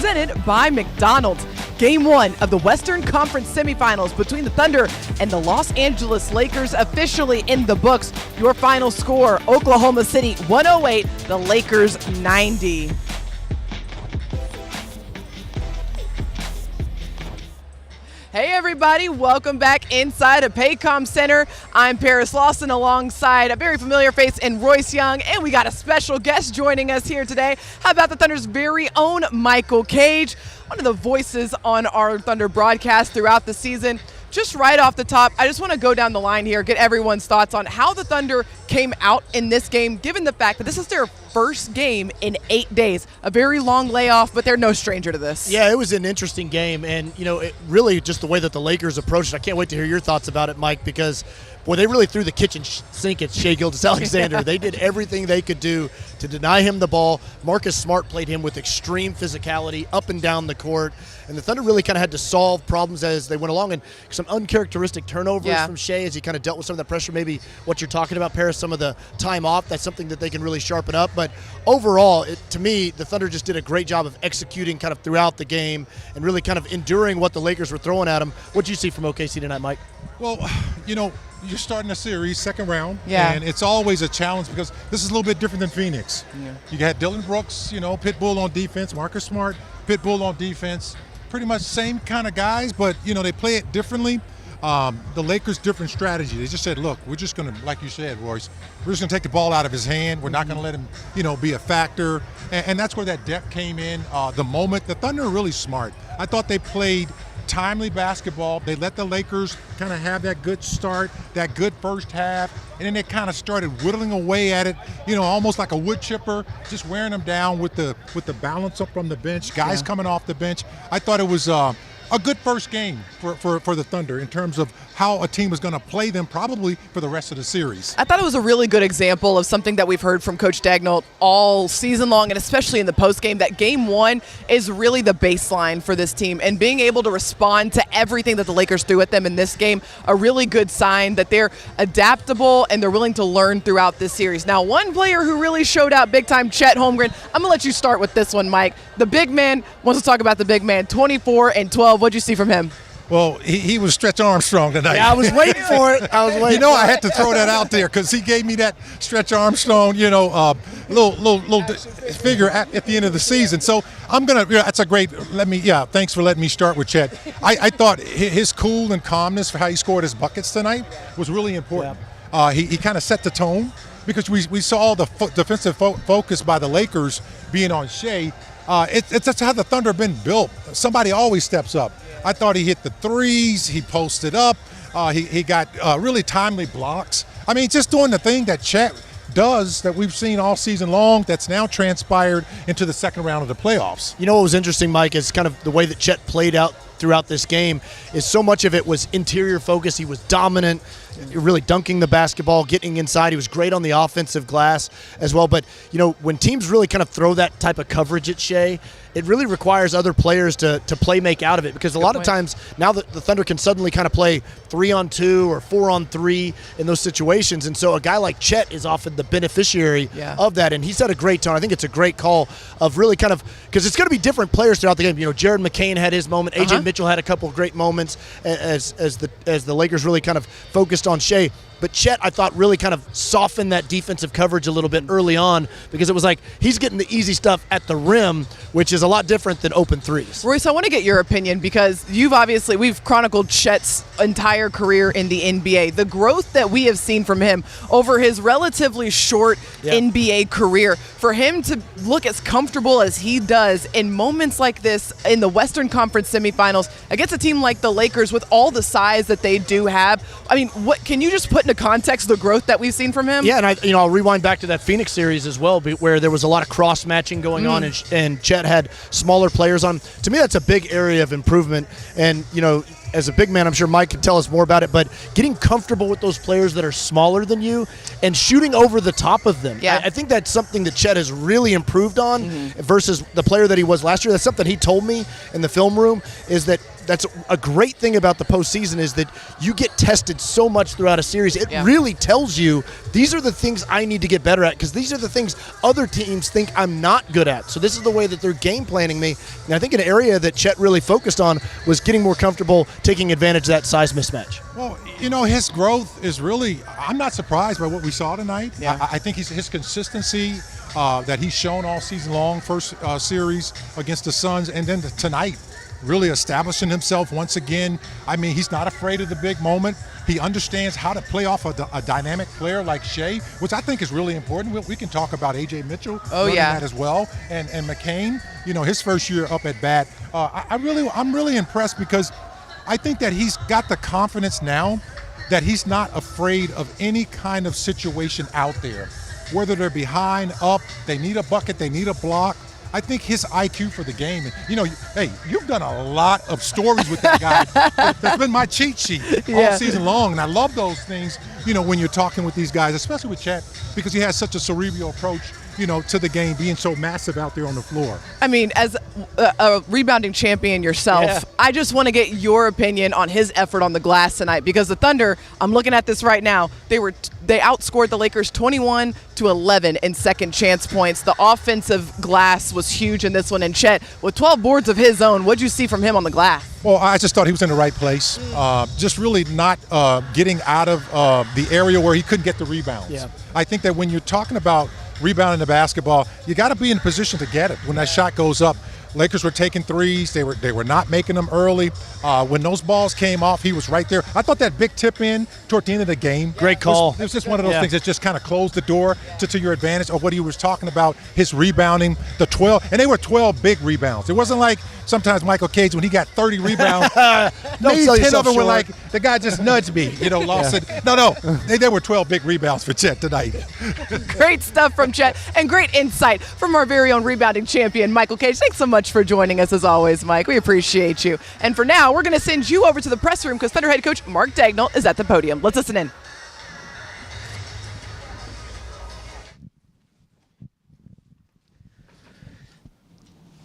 presented by McDonald's. Game 1 of the Western Conference semifinals between the Thunder and the Los Angeles Lakers officially in the books. Your final score, Oklahoma City 108, the Lakers 90. Hey everybody, welcome back inside of Paycom Center. I'm Paris Lawson alongside a very familiar face in Royce Young, and we got a special guest joining us here today. How about the Thunder's very own Michael Cage, one of the voices on our Thunder broadcast throughout the season. Just right off the top, I just want to go down the line here, get everyone's thoughts on how the Thunder came out in this game, given the fact that this is their first game in 8 days. A very long layoff, but they're no stranger to this. Yeah, it was an interesting game, and, it really just the way that the Lakers approached it. I can't wait to hear your thoughts about it, Mike, because, boy, they really threw the kitchen sink at Shai Gilgeous-Alexander. They did everything they could do to deny him the ball. Marcus Smart played him with extreme physicality up and down the court. And the Thunder really kind of had to solve problems as they went along, and some uncharacteristic turnovers from Shai as he kind of dealt with some of that pressure. Maybe what you're talking about, Paris, some of the time off, that's something that they can really sharpen up. But overall, to me, the Thunder just did a great job of executing kind of throughout the game and really kind of enduring what the Lakers were throwing at them. What did you see from OKC tonight, Mike? Well, you're starting a series, second round, and it's always a challenge because this is a little bit different than Phoenix. Yeah. You got Dillon Brooks, Pitbull on defense, Marcus Smart, Pitbull on defense. Pretty much same kind of guys, but they play it differently. The Lakers' different strategy. They just said, look, we're just going to, like you said, Royce, we're just going to take the ball out of his hand. We're not going to let him, be a factor. And that's where that depth came in. The moment, the Thunder are really smart. I thought they played timely basketball. They let the Lakers kind of have that good start, that good first half, and then they kind of started whittling away at it, almost like a wood chipper, just wearing them down with the balance up from the bench, guys coming off the bench. I thought it was a good first game for the Thunder in terms of how a team is going to play them probably for the rest of the series. I thought it was a really good example of something that we've heard from Coach Daigneault all season long, and especially in the postgame, that game one is really the baseline for this team, and being able to respond to everything that the Lakers threw at them in this game, a really good sign that they're adaptable and they're willing to learn throughout this series. Now, one player who really showed out big time, Chet Holmgren. I'm going to let you start with this one, Mike. The big man wants to talk about the big man, 24 and 12. What'd you see from him? Well, he was Stretch Armstrong tonight. Yeah, I was waiting for it. I had to throw that out there because he gave me that Stretch Armstrong, little figure at the end of the season. So I'm gonna. That's a great. Thanks for letting me start with Chet. I thought his cool and calmness for how he scored his buckets tonight was really important. Yeah. He kind of set the tone because we saw the defensive focus by the Lakers being on Shai. That's how the Thunder have been built. Somebody always steps up. I thought he hit the threes. He posted up. He got really timely blocks. I mean, just doing the thing that Chet does that we've seen all season long that's now transpired into the second round of the playoffs. What was interesting, Mike, is kind of the way that Chet played out throughout this game is so much of it was interior focus. He was dominant, really dunking the basketball, getting inside. He was great on the offensive glass as well. But, when teams really kind of throw that type of coverage at Shai, it really requires other players to make out of it, because a lot of times now that the Thunder can suddenly kind of play 3-on-2 or 4-on-3 in those situations. And so a guy like Chet is often the beneficiary of that. And he set a great tone. I think it's a great call of really kind of, because it's going to be different players throughout the game. Jared McCain had his moment. A.J. Mitchell had a couple of great moments as the Lakers really kind of focused on Shai. But Chet, I thought, really kind of softened that defensive coverage a little bit early on, because it was like he's getting the easy stuff at the rim, which is a lot different than open threes. Royce, I want to get your opinion, because we've chronicled Chet's entire career in the NBA. The growth that we have seen from him over his relatively short NBA career, for him to look as comfortable as he does in moments like this in the Western Conference semifinals against a team like the Lakers with all the size that they do have. I mean, what can you just put into context the growth that we've seen from him? Yeah, and I'll rewind back to that Phoenix series as well, where there was a lot of cross-matching going on, and Chet had smaller players on. To me, that's a big area of improvement. And, as a big man, I'm sure Mike can tell us more about it, but getting comfortable with those players that are smaller than you and shooting over the top of them. Yeah. I think that's something that Chet has really improved on versus the player that he was last year. That's something he told me in the film room, is that that's a great thing about the postseason, is that you get tested so much throughout a series. It really tells you these are the things I need to get better at, because these are the things other teams think I'm not good at. So this is the way that they're game planning me. And I think an area that Chet really focused on was getting more comfortable taking advantage of that size mismatch. Well, his growth is really, I'm not surprised by what we saw tonight. Yeah. I think his consistency that he's shown all season long, first series against the Suns, and then tonight, really establishing himself once again. I mean, he's not afraid of the big moment. He understands how to play off a dynamic player like Shea, which I think is really important. We can talk about A.J. Mitchell that as well, and McCain. His first year up at bat. I'm really impressed, because I think that he's got the confidence now that he's not afraid of any kind of situation out there, whether they're behind, up, they need a bucket, they need a block. I think his IQ for the game, hey, you've done a lot of stories with that guy. That's been my cheat sheet all season long, and I love those things, when you're talking with these guys, especially with Chet, because he has such a cerebral approach, to the game, being so massive out there on the floor. I mean, as a rebounding champion yourself, I just want to get your opinion on his effort on the glass tonight, because the Thunder, I'm looking at this right now, they outscored the Lakers 21-11 in second chance points. The offensive glass was huge in this one, and Chet, with 12 boards of his own, what'd you see from him on the glass? Well, I just thought he was in the right place, just really not getting out of the area where he couldn't get the rebounds. Yeah. I think that when you're talking about rebounding the basketball, you got to be in a position to get it when that shot goes up. Lakers were taking threes. They were not making them early. When those balls came off, he was right there. I thought that big tip in toward the end of the game. Great call. It was just one of those things that just kind of closed the door to your advantage of what he was talking about, his rebounding, the 12. And they were 12 big rebounds. It wasn't like sometimes Michael Cage when he got 30 rebounds. Maybe 10 of them were like, the guy just nudged me, lost it. No. They were 12 big rebounds for Chet tonight. Great stuff from Chet, and great insight from our very own rebounding champion, Michael Cage. Thanks so much for joining us as always, Mike. We appreciate you. And for now, we're going to send you over to the press room, because Thunder head coach Mark Daigneault is at the podium. Let's listen in.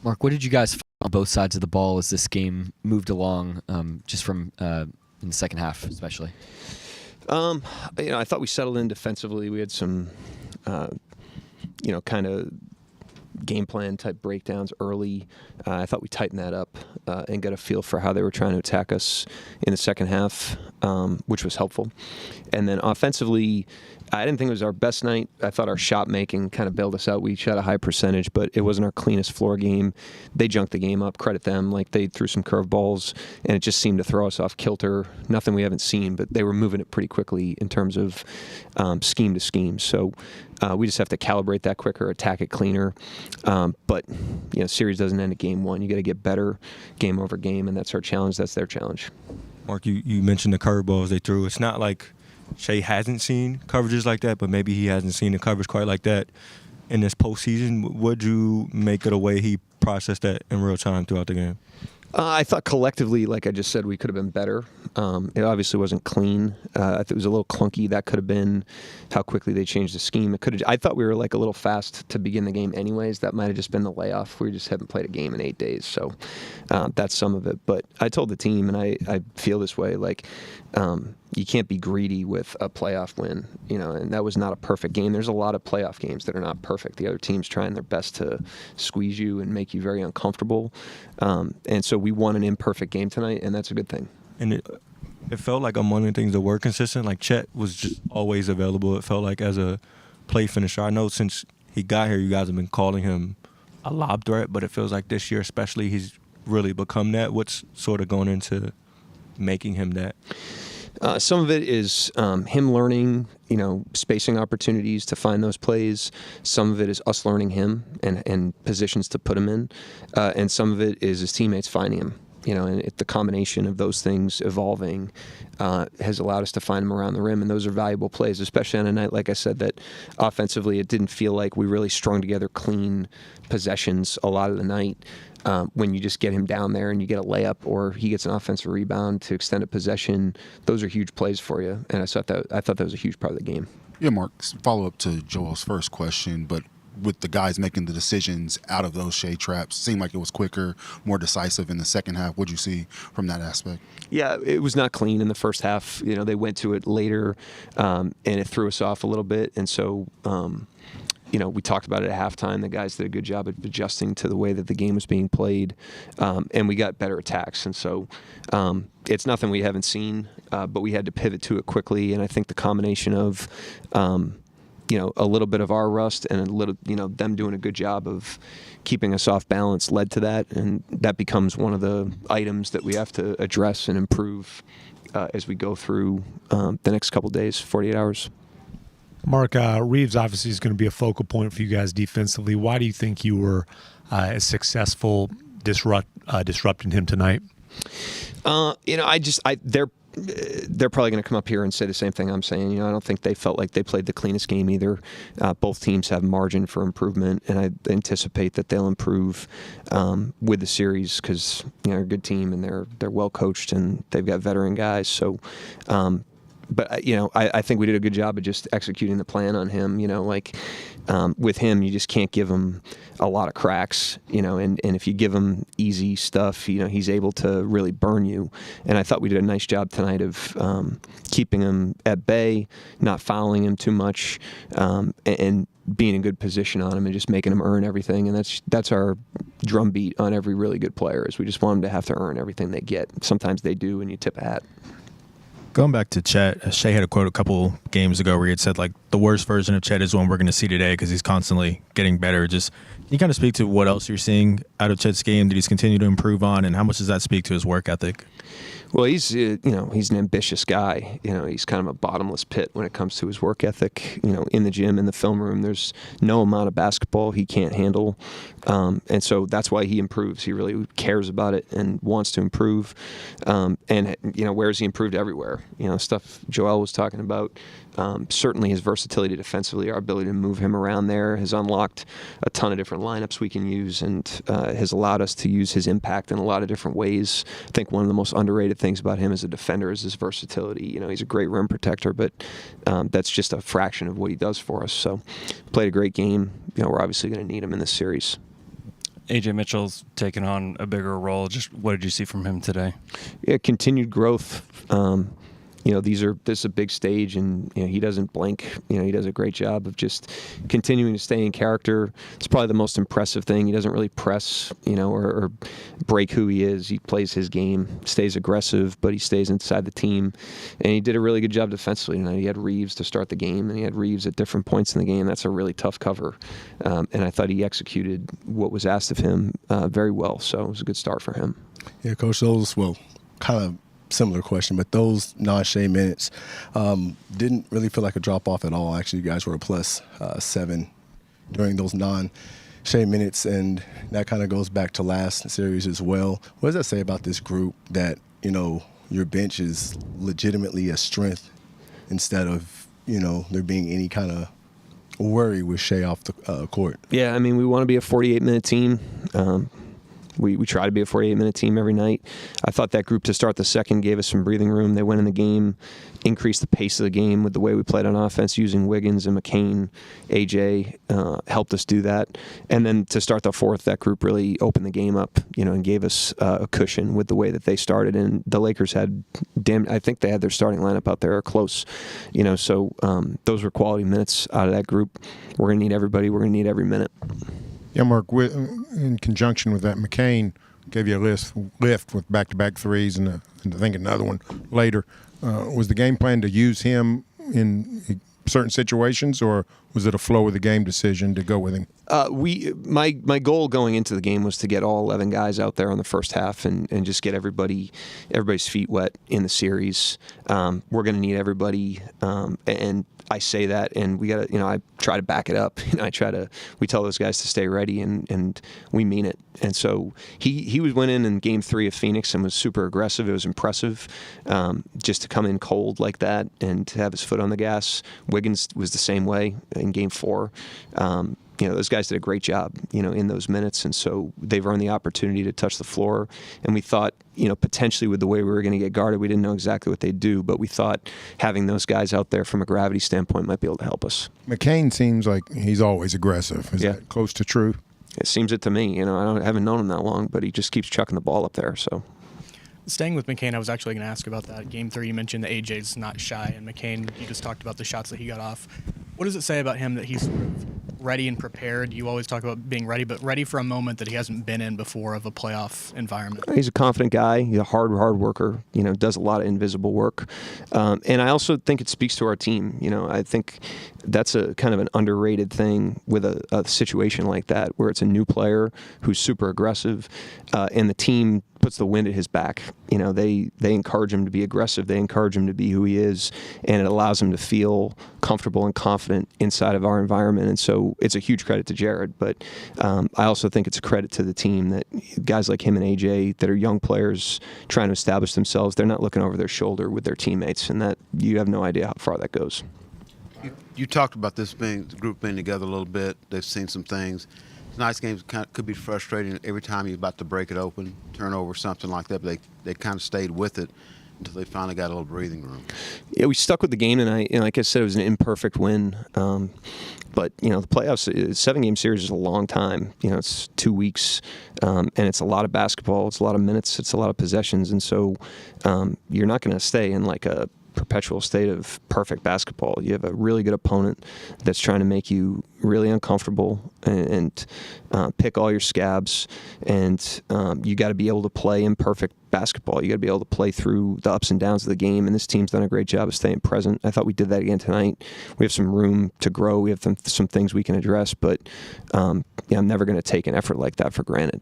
Mark, what did you guys find on both sides of the ball as this game moved along, just from in the second half especially? I thought we settled in defensively. We had some, kind of game plan type breakdowns early. I thought we tightened that up and got a feel for how they were trying to attack us in the second half, which was helpful. And then offensively, I didn't think it was our best night. I thought our shot making kind of bailed us out. We shot a high percentage, but it wasn't our cleanest floor game. They junked the game up. Credit them. Like, they threw some curveballs, and it just seemed to throw us off kilter. Nothing we haven't seen, but they were moving it pretty quickly in terms of scheme to scheme. So we just have to calibrate that quicker, attack it cleaner. But series doesn't end at game one. You got to get better game over game, and that's our challenge. That's their challenge. Mark, you mentioned the curveballs they threw. It's not like Shea hasn't seen coverages like that, but maybe he hasn't seen the coverage quite like that in this postseason. Would you make it a way he processed that in real time throughout the game? I thought collectively, like I just said, we could have been better. It obviously wasn't clean. I thought it was a little clunky. That could have been how quickly they changed the scheme. I thought we were like a little fast to begin the game anyways. That might have just been the layoff. We just haven't played a game in 8 days. So that's some of it. But I told the team, and I feel this way, like you can't be greedy with a playoff win, and that was not a perfect game. There's a lot of playoff games that are not perfect. The other team's trying their best to squeeze you and make you very uncomfortable. And so we won an imperfect game tonight, and that's a good thing. And it felt like among the things that were consistent, like Chet was just always available. It felt like as a play finisher. I know since he got here, you guys have been calling him a lob threat, but it feels like this year especially he's really become that. What's sort of going into making him that? Some of it is him learning, spacing opportunities to find those plays. Some of it is us learning him and positions to put him in. And some of it is his teammates finding him. And the combination of those things evolving has allowed us to find them around the rim, and those are valuable plays, especially on a night, like I said, that offensively it didn't feel like we really strung together clean possessions a lot of the night. When you just get him down there and you get a layup or he gets an offensive rebound to extend a possession, those are huge plays for you, and I thought that was a huge part of the game. Yeah, Mark, follow up to Joel's first question, but with the guys making the decisions out of those shade traps, seemed like it was quicker, more decisive in the second half. What'd you see from that aspect? Yeah, it was not clean in the first half. They went to it later, and it threw us off a little bit. And so, we talked about it at halftime. The guys did a good job of adjusting to the way that the game was being played, and we got better attacks. And so it's nothing we haven't seen, but we had to pivot to it quickly. And I think the combination of a little bit of our rust and a little, them doing a good job of keeping us off balance led to that, and that becomes one of the items that we have to address and improve as we go through the next couple days, 48 hours. Mark, Reeves obviously is going to be a focal point for you guys defensively. Why do you think you were as successful disrupting him tonight? They're probably going to come up here and say the same thing I'm saying. I don't think they felt like they played the cleanest game either. Both teams have margin for improvement, and I anticipate that they'll improve with the series because they're a good team and they're well coached and they've got veteran guys. So, but I think we did a good job of just executing the plan on him. With him, you just can't give him a lot of cracks, and if you give him easy stuff, he's able to really burn you. And I thought we did a nice job tonight of keeping him at bay, not fouling him too much, and being in good position on him and just making him earn everything. And that's our drumbeat on every really good player is we just want them to have to earn everything they get. Sometimes they do, and you tip a hat. Going back to Chet, Shea had a quote a couple games ago where he had said, the worst version of Chet is one we're going to see today because he's constantly getting better. Just can you kind of speak to what else you're seeing out of Chet's game that he's continued to improve on, and how much does that speak to his work ethic? Well, he's an ambitious guy. He's kind of a bottomless pit when it comes to his work ethic. In the gym, in the film room, there's no amount of basketball he can't handle, and so that's why he improves. He really cares about it and wants to improve. And where has he improved? Everywhere. Stuff Joel was talking about. Certainly his versatility defensively, our ability to move him around there has unlocked a ton of different lineups we can use and has allowed us to use his impact in a lot of different ways. I think one of the most underrated things about him as a defender is his versatility. He's a great rim protector, but that's just a fraction of what he does for us. So played a great game. We're obviously going to need him in this series. AJ Mitchell's taken on a bigger role. Just what did you see from him today? Yeah, continued growth. This is a big stage, and he doesn't blink. He does a great job of just continuing to stay in character. It's probably the most impressive thing. He doesn't really press, or break who he is. He plays his game, stays aggressive, but he stays inside the team. And he did a really good job defensively tonight. He had Reeves to start the game, and he had Reeves at different points in the game. That's a really tough cover, and I thought he executed what was asked of him very well. So it was a good start for him. Yeah, Coach, kind of similar question, but those non-Shea minutes didn't really feel like a drop-off at all. Actually, you guys were a +7 during those non-Shea minutes, and that kind of goes back to last series as well. What does that say about this group that, your bench is legitimately a strength instead of, there being any kind of worry with Shea off the court? Yeah, we want to be a 48-minute team. We try to be a 48-minute team every night. I thought that group to start the second gave us some breathing room. They went in the game, increased the pace of the game with the way we played on offense using Wiggins and McCain. AJ helped us do that. And then to start the fourth, that group really opened the game up, and gave us a cushion with the way that they started. And the Lakers I think they had their starting lineup out there or close, so those were quality minutes out of that group. We're going to need everybody. We're going to need every minute. Yeah, Mark, in conjunction with that, McCain gave you a lift with back-to-back threes and I think another one later. Was the game plan to use him in certain situations, or was it a flow of the game decision to go with him? My goal going into the game was to get all 11 guys out there on the first half and just get everybody's feet wet in the series. We're going to need everybody, and I say that, and we got to, I try to back it up. We tell those guys to stay ready, and we mean it. And so he went in Game 3 of Phoenix and was super aggressive. It was impressive, just to come in cold like that and to have his foot on the gas. Wiggins was the same way in Game 4. Those guys did a great job, in those minutes, and so they've earned the opportunity to touch the floor. And we thought, potentially with the way we were going to get guarded, we didn't know exactly what they'd do, but we thought having those guys out there from a gravity standpoint might be able to help us. McCain seems like he's always aggressive. Is that close to true? It seems it to me. I haven't known him that long, but he just keeps chucking the ball up there. So. Staying with McCain, I was actually going to ask about that. Game 3, you mentioned that AJ's not shy, and McCain, you just talked about the shots that he got off. What does it say about him that he's sort of ready and prepared? You always talk about being ready, but ready for a moment that he hasn't been in before of a playoff environment. He's a confident guy. He's a hard worker. Does a lot of invisible work. And I also think it speaks to our team. I think that's a kind of an underrated thing with a situation like that, where it's a new player who's super aggressive, and the team puts the wind at his back. They encourage him to be aggressive. They encourage him to be who he is, and it allows him to feel comfortable and confident inside of our environment. And so it's a huge credit to Jared, but I also think it's a credit to the team that guys like him and AJ that are young players trying to establish themselves, they're not looking over their shoulder with their teammates, and that you have no idea how far that goes. You talked about the group being together a little bit. They've seen some things. Tonight's game could be frustrating every time you're about to break it open, turn over something like that, but they kind of stayed with it until they finally got a little breathing room. Yeah, we stuck with the game tonight. Like I said, it was an imperfect win. But, the playoffs, a 7-game series is a long time. It's 2 weeks, and it's a lot of basketball. It's a lot of minutes. It's a lot of possessions. And so you're not going to stay in like a perpetual state of perfect basketball. You have a really good opponent that's trying to make you really uncomfortable and pick all your scabs, and you got to be able to play imperfect basketball. You got to be able to play through the ups and downs of the game, and this team's done a great job of staying present. I thought we did that again tonight. We have some room to grow. We have some things we can address, but I'm never going to take an effort like that for granted.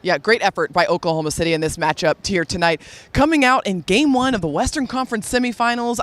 Yeah, great effort by Oklahoma City in this matchup here tonight. Coming out in Game 1 of the Western Conference semifinals,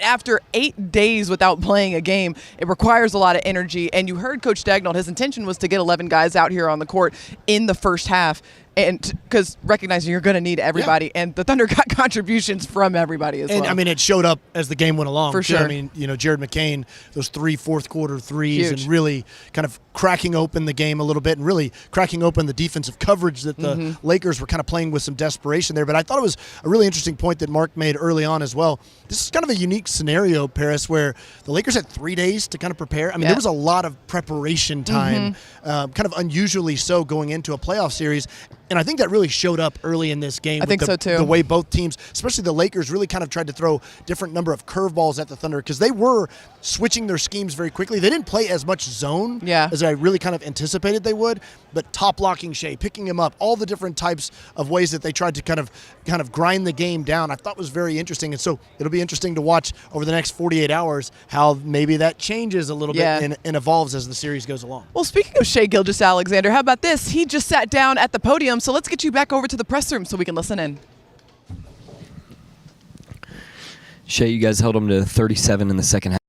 after 8 days without playing a game, it requires a lot of energy. And you heard Coach Daigneault, his intention was to get 11 guys out here on the court in the first half. And because recognizing you're going to need everybody, and the Thunder got contributions from everybody as well. And it showed up as the game went along. For sure. Jared McCain, those 3 fourth-quarter threes, huge. and really kind of cracking open the game a little bit, and really cracking open the defensive coverage that the Lakers were kind of playing with some desperation there. But I thought it was a really interesting point that Mark made early on as well. This is kind of a unique scenario, Paris, where the Lakers had 3 days to kind of prepare. There was a lot of preparation time, kind of unusually so going into a playoff series. And I think that really showed up early in this game. I think so too. The way both teams, especially the Lakers, really kind of tried to throw different number of curveballs at the Thunder, because they were switching their schemes very quickly. They didn't play as much zone as I really kind of anticipated they would, but top blocking Shea, picking him up, all the different types of ways that they tried to kind of grind the game down, I thought was very interesting. And so it'll be interesting to watch over the next 48 hours how maybe that changes a little bit and evolves as the series goes along. Well, speaking of Shea Gilgeous-Alexander, how about this? He just sat down at the podium, so let's get you back over to the press room so we can listen in. Shea, you guys held them to 37 in the second half.